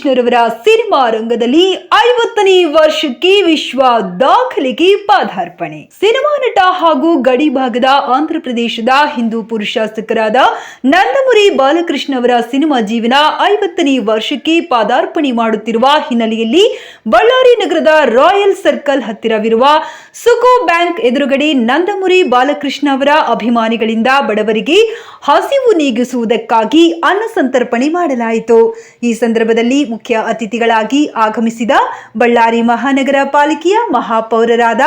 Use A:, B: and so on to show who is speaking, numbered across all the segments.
A: ಬಾಲಕೃಷ್ಣರವರ cinema ರಂಗದಲ್ಲಿ 50ನೇ ವರ್ಷಕ್ಕೆ ವಿಶ್ವ ದಾಖಲೆಗೆ ಪಾದಾರ್ಪಣೆ. ಸಿನಿಮಾ ನಟ ಹಾಗೂ ಗಡಿ ಭಾಗದ ಆಂಧ್ರಪ್ರದೇಶದ ಹಿಂದೂಪುರ ಶಾಸಕರಾದ ನಂದಮುರಿ ಬಾಲಕೃಷ್ಣ ಅವರ ಸಿನಿಮಾ ಜೀವನ 50ನೇ ವರ್ಷಕ್ಕೆ ಪಾದಾರ್ಪಣೆ ಮಾಡುತ್ತಿರುವ ಹಿನ್ನೆಲೆಯಲ್ಲಿ ಬಳ್ಳಾರಿ ನಗರದ ರಾಯಲ್ ಸರ್ಕಲ್ ಹತ್ತಿರವಿರುವ ಸುಕೋ ಬ್ಯಾಂಕ್ ಎದುರುಗಡೆ ನಂದಮುರಿ ಬಾಲಕೃಷ್ಣ ಅವರ ಅಭಿಮಾನಿಗಳಿಂದ ಬಡವರಿಗೆ ಹಸಿವು ನೀಗಿಸುವುದಕ್ಕಾಗಿ ಅನ್ನ ಸಂತರ್ಪಣೆ ಮಾಡಲಾಯಿತು. ಈ ಸಂದರ್ಭದಲ್ಲಿ ಮುಖ್ಯ ಅತಿಥಿಗಳಾಗಿ ಆಗಮಿಸಿದ ಬಳ್ಳಾರಿ ಮಹಾನಗರ ಪಾಲಿಕೆಯ ಮಹಾಪೌರರಾದ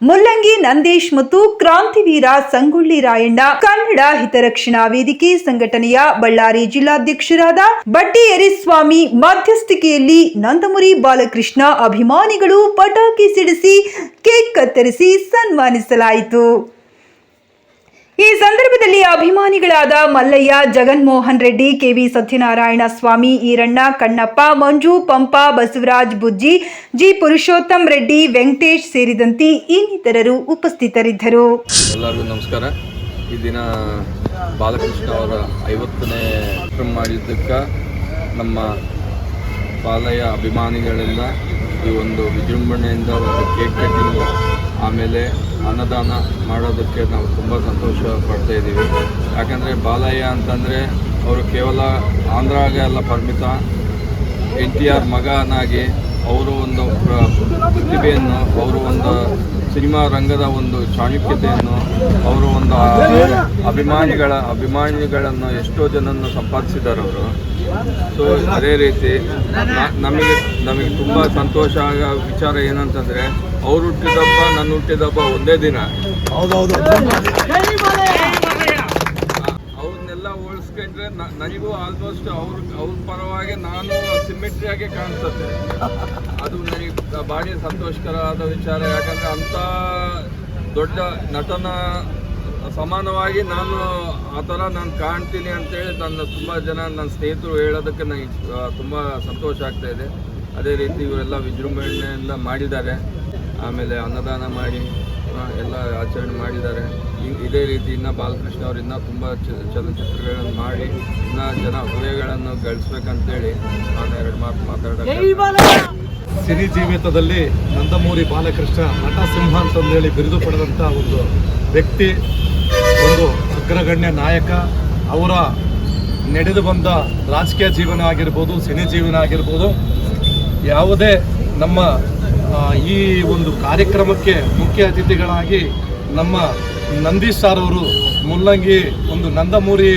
A: ಮುಲ್ಲಂಗಿ ನಂದೇಶ್ ಮತ್ತು ಕ್ರಾಂತಿವೀರ ಸಂಗೊಳ್ಳಿ ರಾಯಣ್ಣ, ಕನ್ನಡ ಹಿತರಕ್ಷಣಾ ವೇದಿಕೆ ಸಂಘಟನೆಯ ಬಳ್ಳಾರಿ ಜಿಲ್ಲಾಧ್ಯಕ್ಷರಾದ ಬಟ್ಟಿ ಯರಿಸ್ವಾಮಿ ಮಧ್ಯಸ್ಥಿಕೆಯಲ್ಲಿ ನಂದಮುರಿ ಬಾಲಕೃಷ್ಣ ಅಭಿಮಾನಿಗಳು ಪಟಾಕಿ ಸಿಡಿಸಿ ಕೇಕ್ ಕತ್ತರಿಸಿ ಸನ್ಮಾನಿಸಲಾಯಿತು. ಈ ಸಂದರ್ಭದಲ್ಲಿ ಅಭಿಮಾನಿಗಳಾದ ಮಲ್ಲಯ್ಯ, ಜಗನ್ಮೋಹನ್ ರೆಡ್ಡಿ, ಕೆವಿ ಸತ್ಯನಾರಾಯಣ ಸ್ವಾಮಿ, ಈರಣ್ಣ, ಕಣ್ಣಪ್ಪ, ಮಂಜು, ಪಂಪ, ಬಸವರಾಜ್, ಬುಜ್ಜಿ, ಜಿ ಪುರುಷೋತ್ತಮ್ ರೆಡ್ಡಿ, ವೆಂಕಟೇಶ್ ಸೇರಿದಂತೆ ಇನ್ನಿತರರು ಉಪಸ್ಥಿತರಿದ್ದರು.
B: ಎಲ್ಲರಿಗೂ ನಮಸ್ಕಾರ. ಈ ದಿನ ಬಾಲಕೃಷ್ಣ ಅವರ 50ನೇ ಕಾರ್ಯಕ್ರಮ ಮಾಡಿದ್ದಕ್ಕೆ ನಮ್ಮ ಬಾಲಯ್ಯ ಅಭಿಮಾನಿಗಳಿಂದ ಈ ಒಂದು ವಿಜೃಂಭಣೆಯಿಂದ ಒಂದು ಕೇಕ್ ಕಟ್ಟಿಂಗ್ ಆಮೇಲೆ ಅನ್ನದಾನ ಮಾಡೋದಕ್ಕೆ ನಾವು ತುಂಬ ಸಂತೋಷ ಪಡ್ತಾ ಇದ್ದೀವಿ. ಯಾಕಂದರೆ ಬಾಲಯ್ಯ ಅಂತಂದರೆ ಅವರು ಕೇವಲ ಆಂಧ್ರಾಗೆ ಎಲ್ಲ ಪರಿಮಿತ, NTR ಮಗನಾಗಿ ಅವರು ಒಂದು ಪ್ರತಿಭೆಯನ್ನು, ಅವರು ಒಂದು ಸಿನಿಮಾ ರಂಗದ ಒಂದು ಚಾಣಕ್ಯತೆಯನ್ನು, ಅವರು ಒಂದು ಅಭಿಮಾನಿಗಳನ್ನು ಎಷ್ಟೋ ಜನನ್ನು ಸಂಪಾದಿಸಿದ್ದಾರೆ ಅವರು. ಸೊ ಅದೇ ರೀತಿ ನಮಗೆ ತುಂಬ ಸಂತೋಷ ಆಗೋ ವಿಚಾರ ಏನಂತಂದರೆ ಅವ್ರು ಹುಟ್ಟಿದ ಹಬ್ಬ, ನನ್ನ ಹುಟ್ಟಿದ ಹಬ್ಬ ಒಂದೇ ದಿನ. ಅವ್ರನ್ನೆಲ್ಲ ಹೋಲಿಸ್ಕೊಂಡ್ರೆ ನನಗೂ ಆಲ್ಮೋಸ್ಟ್ ಅವ್ರ ಪರವಾಗಿ ನಾನು ಸಿಮೆಟ್ರಿಯಾಗೆ ಕಾಣಿಸುತ್ತೆ. ಅದು ನನಗೆ ಭಾರಿ ಸಂತೋಷಕರವಾದ ವಿಚಾರ. ಯಾಕಂದರೆ ಅಂಥ ದೊಡ್ಡ ನಟನ ಸಮಾನವಾಗಿ ನಾನು ಆ ಥರ ನಾನು ಕಾಣ್ತೀನಿ ಅಂತೇಳಿ ತುಂಬ ಜನ ನನ್ನ ಸ್ನೇಹಿತರು ಹೇಳೋದಕ್ಕೆ ನನಗೆ ತುಂಬ ಸಂತೋಷ ಆಗ್ತಾಯಿದೆ. ಅದೇ ರೀತಿ ಇವರೆಲ್ಲ ವಿಜೃಂಭಣೆಯಿಂದ ಮಾಡಿದ್ದಾರೆ. ಆಮೇಲೆ ಅನ್ನದಾನ ಮಾಡಿ ಎಲ್ಲ ಆಚರಣೆ ಮಾಡಿದ್ದಾರೆ. ಇದೇ ರೀತಿ ಇನ್ನೂ ಬಾಲಕೃಷ್ಣ ಅವರು ಇನ್ನೂ ತುಂಬ ಚಲನಚಿತ್ರಗಳನ್ನು ಮಾಡಿ ಇನ್ನೂ ಜನ ಹೃದಯಗಳನ್ನು ಗಳಿಸ್ಬೇಕಂತೇಳಿ ನಾನು 2 ಮಾತು ಮಾತಾಡೋಕ್ಕೆ.
C: ಸಿನಿ ಜೀವಿತದಲ್ಲಿ ನಂದಮೂರಿ ಬಾಲಕೃಷ್ಣ ನಟ ಸಿಂಹ ಅಂತಂದೇಳಿ ಬಿರುದು ಪಡೆದಂಥ ಒಂದು ವ್ಯಕ್ತಿ, ಒಂದು ಅಗ್ರಗಣ್ಯ ನಾಯಕ. ಅವರ ನಡೆದು ಬಂದ ರಾಜಕೀಯ ಜೀವನ ಆಗಿರ್ಬೋದು, ಸಿನಿ ಜೀವನ ಆಗಿರ್ಬೋದು, ಯಾವುದೇ ನಮ್ಮ ಈ ಒಂದು ಕಾರ್ಯಕ್ರಮಕ್ಕೆ ಮುಖ್ಯ ಅತಿಥಿಗಳಾಗಿ ನಮ್ಮ ನಂದೀಶ್ ಸರ್ ಅವರು, ಮುಲ್ಲಂಗಿ ಒಂದು ನಂದಮೂರಿ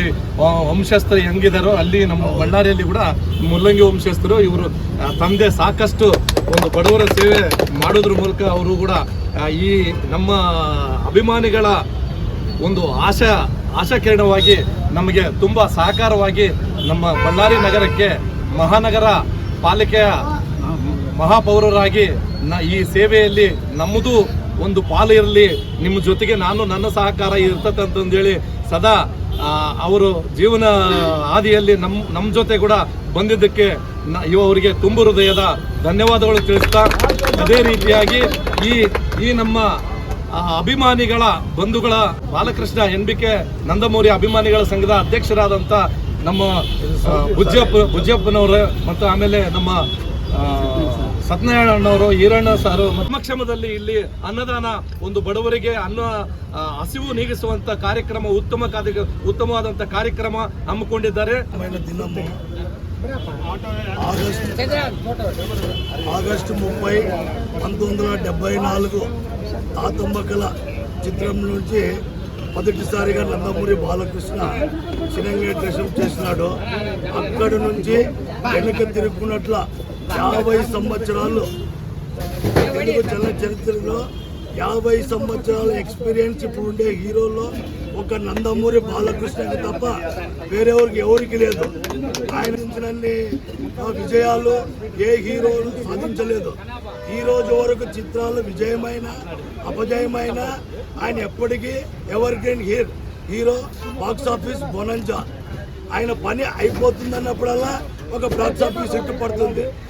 C: ವಂಶಸ್ಥರು ಹೆಂಗಿದಾರೋ ಅಲ್ಲಿ ನಮ್ಮ ಬಳ್ಳಾರಿಯಲ್ಲಿ ಕೂಡ ಮುಲ್ಲಂಗಿ ವಂಶಸ್ಥರು. ಇವರು ತಂದೆ ಸಾಕಷ್ಟು ಒಂದು ಬಡವರ ಸೇವೆ ಮಾಡೋದ್ರ ಮೂಲಕ ಅವರು ಕೂಡ ಈ ನಮ್ಮ ಅಭಿಮಾನಿಗಳ ಒಂದು ಆಶಾಕಿರಣವಾಗಿ ನಮಗೆ ತುಂಬ ಸಹಕಾರವಾಗಿ ನಮ್ಮ ಬಳ್ಳಾರಿ ನಗರಕ್ಕೆ ಮಹಾನಗರ ಪಾಲಿಕೆಯ ಮಹಾಪೌರರಾಗಿ ಈ ಸೇವೆಯಲ್ಲಿ ನಮ್ಮದು ಒಂದು ಪಾಲು ಇರಲಿ, ನಿಮ್ಮ ಜೊತೆಗೆ ನನ್ನ ಸಹಕಾರ ಇರ್ತದೆ ಅಂತಂದೇಳಿ ಸದಾ ಅವರು ಜೀವನ ಹಾದಿಯಲ್ಲಿ ನಮ್ಮ ಜೊತೆ ಕೂಡ ಬಂದಿದ್ದಕ್ಕೆ ಅವರಿಗೆ ತುಂಬ ಹೃದಯದ ಧನ್ಯವಾದಗಳು ತಿಳಿಸ್ತಾ, ಅದೇ ರೀತಿಯಾಗಿ ಈ ನಮ್ಮ ಅಭಿಮಾನಿಗಳ ಬಂಧುಗಳ ಬಾಲಕೃಷ್ಣ NBK ನಂದಮೂರಿ ಅಭಿಮಾನಿಗಳ ಸಂಘದ ಅಧ್ಯಕ್ಷರಾದಂಥ ನಮ್ಮ ಬುಜ್ಜಪ್ಪನವರು ಮತ್ತು ಆಮೇಲೆ ನಮ್ಮ ಸತ್ಯನಾರಾಯಣವರು, ಈರಣ್ಣ ಸಾರು ಸಮಕ್ಷಮದಲ್ಲಿ ಇಲ್ಲಿ ಅನ್ನದಾನ, ಒಂದು ಬಡವರಿಗೆ ಹಸಿವು ನೀಗಿಸುವಂತ ಕಾರ್ಯಕ್ರಮ, ಉತ್ತಮವಾದಂಥ ಕಾರ್ಯಕ್ರಮ ಹಮ್ಮಿಕೊಂಡಿದ್ದಾರೆ.
D: ఆగస్టు 30, 1974 తాతంబకల చిత్రం నుంచి మొదటిసారిగా నందమూరి బాలకృష్ణ సినిమా దర్శనం చేసినాడు. అక్కడి నుంచి వెనక తిరుగుకున్నట్ల 50 సంవత్సరాలు తెలుగు చలనచిత్రంలో 50 సంవత్సరాల ఎక్స్పీరియన్స్ ఇప్పుడు ఉండే హీరోల్లో ఒక నందమూరి బాలకృష్ణకి తప్ప ఎవరికి లేదు. ఆయన ఇచ్చినన్ని విజయాలు ఏ హీరోలు సాధించలేదు. ఈ రోజు వరకు చిత్రాలు విజయమైన అపజయమైన ఆయన ఎప్పటికీ ever green hero. Box office bonanza. ఆయన పని అయిపోతుందన్నప్పుడల్లా ఒక బాక్స్ ఆఫీస్ హిట్ పడుతుంది.